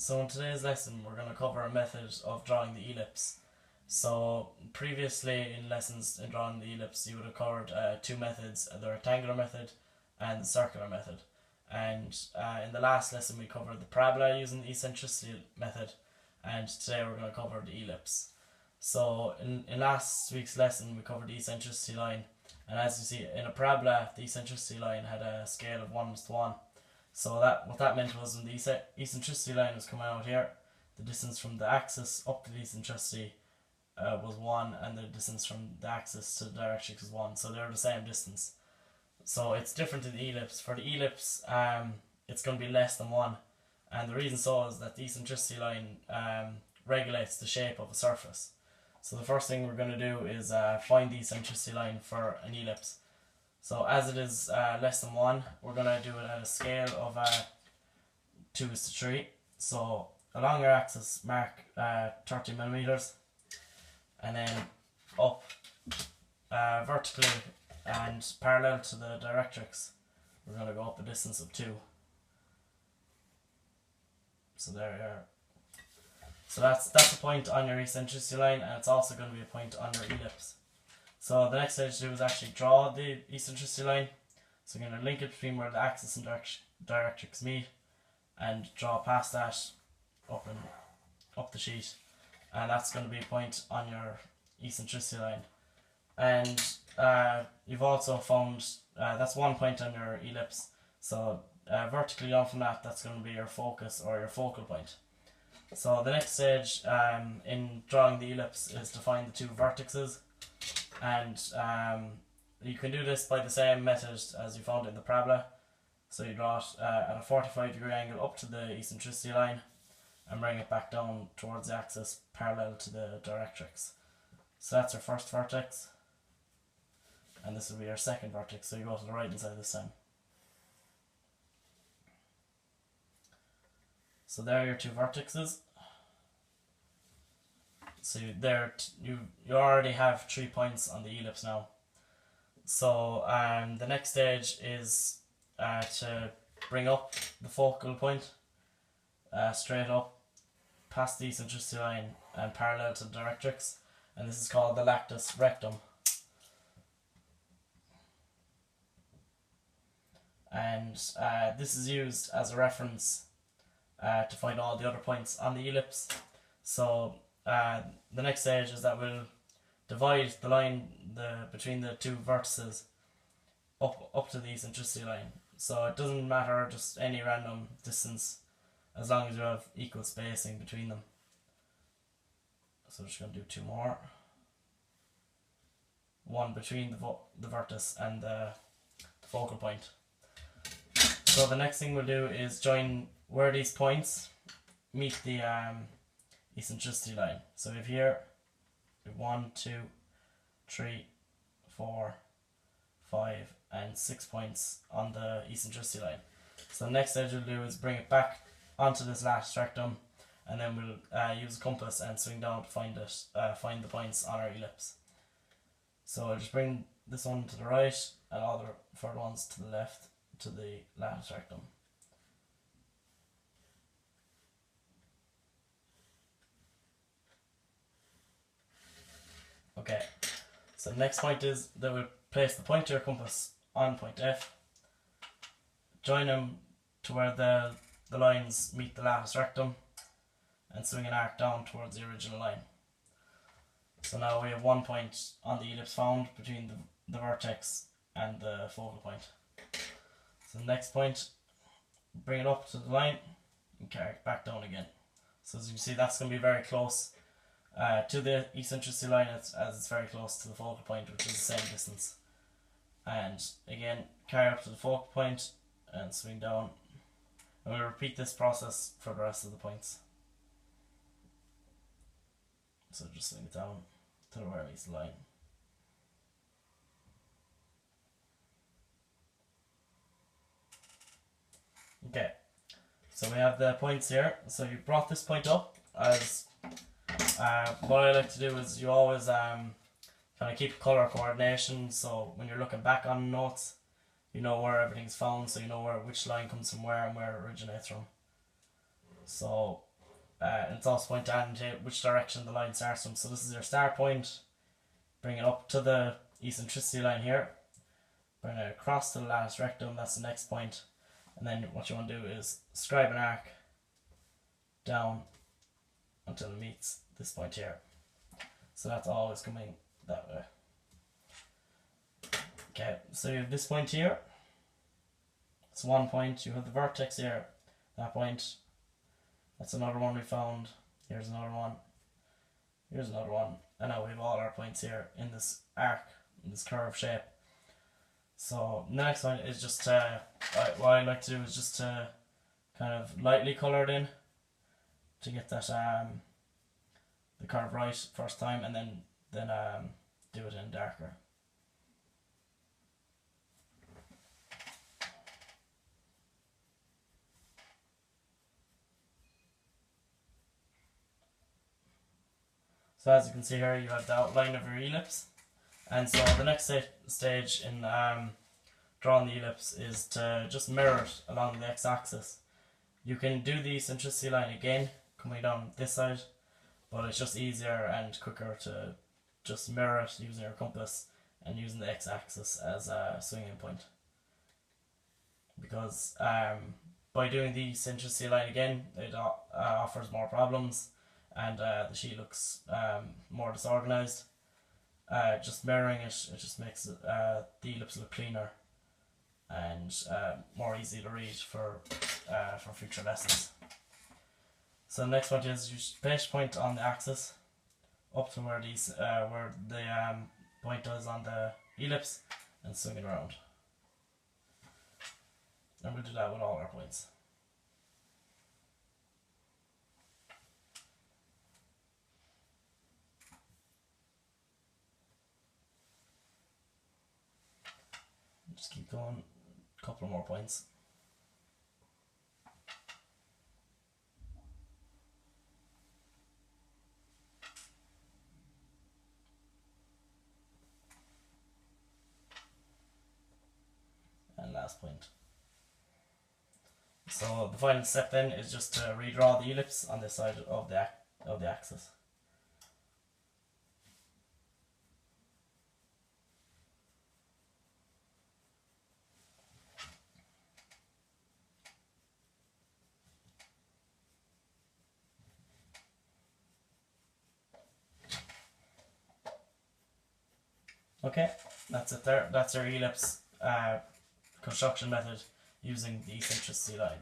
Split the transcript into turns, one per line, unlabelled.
So in today's lesson we're going to cover a method of drawing the ellipse. So previously in lessons in drawing the ellipse you would have covered two methods, the rectangular method and the circular method. And in the last lesson we covered the parabola using the eccentricity method, and today we're going to cover the ellipse. So in last week's lesson we covered the eccentricity line, and as you see in a parabola the eccentricity line had a scale of 1:1. So what that meant was when the eccentricity line was coming out here, the distance from the axis up to the eccentricity was 1, and the distance from the axis to the directrix was 1. So they're the same distance. So it's different to the ellipse. For the ellipse, it's going to be less than 1, and the reason so is that the eccentricity line regulates the shape of a surface. So the first thing we're going to do is find the eccentricity line for an ellipse. So as it is less than 1, we're going to do it at a scale of 2:3. So along our axis mark 30 millimeters, and then up vertically and parallel to the directrix we're going to go up a distance of 2. So there you are. So that's a point on your eccentricity line, and it's also going to be a point on your ellipse. So the next stage to do is actually draw the eccentricity line. So we're going to link it between where the axis and directrix meet, and draw past that up the sheet, and that's going to be a point on your eccentricity line. And you've also found that's one point on your ellipse. So vertically down from that, that's going to be your focus or your focal point. So the next stage in drawing the ellipse is to find the two vertices, and you can do this by the same method as you found in the parabola. So you draw it at a 45-degree angle up to the eccentricity line and bring it back down towards the axis parallel to the directrix. So that's our first vertex, and this will be our second vertex, so you go to the right hand side this time. So there are your two vertices. So you already have 3 points on the ellipse now. So the next stage is to bring up the focal point straight up past the eccentricity line and parallel to the directrix, and this is called the lactus rectum. And this is used as a reference to find all the other points on the ellipse. So the next stage is that we'll divide the line between the two vertices up to the eccentricity line. So it doesn't matter, just any random distance, as long as you have equal spacing between them. So we're just going to do 2 more. One between the vertex and the focal point. So the next thing we'll do is join where these points meet the eccentricity line. So we have here 1, 2, 3, 4, 5 and 6 points on the eccentricity line. So the next stage we'll do is bring it back onto this last rectum, and then we'll use a compass and swing down to find the points on our ellipse. So I'll just bring this one to the right and all the further ones to the left to the last rectum. Okay, so the next point is that we'll place the pointer compass on point F, join them to where the lines meet the lattice rectum, and swing an arc down towards the original line. So now we have 1 point on the ellipse found between the vertex and the focal point. So the next point, bring it up to the line and carry it back down again. So as you can see, that's going to be very close to the eccentricity line, as it's very close to the focal point, which is the same distance. And again, carry up to the focal point and swing down, and we'll repeat this process for the rest of the points. So just swing it down to where it meets the line. Okay, so we have the points here. So you brought this point up as what I like to do is you always kind of keep color coordination, so when you're looking back on notes you know where everything's found, so you know which line comes from where and where it originates from. So and it's also pointing to indicate which direction the line starts from. So this is your start point. Bring it up to the eccentricity line here. Bring it across to the latus rectum. That's the next point. And then what you want to do is scribe an arc down until it meets this point here. So that's always coming that way. Okay, so you have this point here. It's one point. You have the vertex here. That point. That's another one we found. Here's another one. Here's another one. And now we have all our points here in this arc, in this curve shape. So the next one is just what I like to do is just to kind of lightly colour it in to get that the curve right first time, and then do it in darker. So as you can see here, you have the outline of your ellipse, and so the next stage in drawing the ellipse is to just mirror it along the x-axis. You can do the eccentricity line again coming down this side, but it's just easier and quicker to just mirror it using your compass and using the x-axis as a swinging point. Because by doing the eccentricity line again, it offers more problems, and the sheet looks more disorganized. Just mirroring it just makes the ellipse look cleaner and more easy to read for future lessons. So the next one is you place your point on the axis up to where the point is on the ellipse, and swing it around. And we'll do that with all our points. Just keep going, a couple more points. And last point. So the final step then is just to redraw the ellipse on this side of the axis. Okay, that's it there. That's our ellipse construction method using the eccentricity line.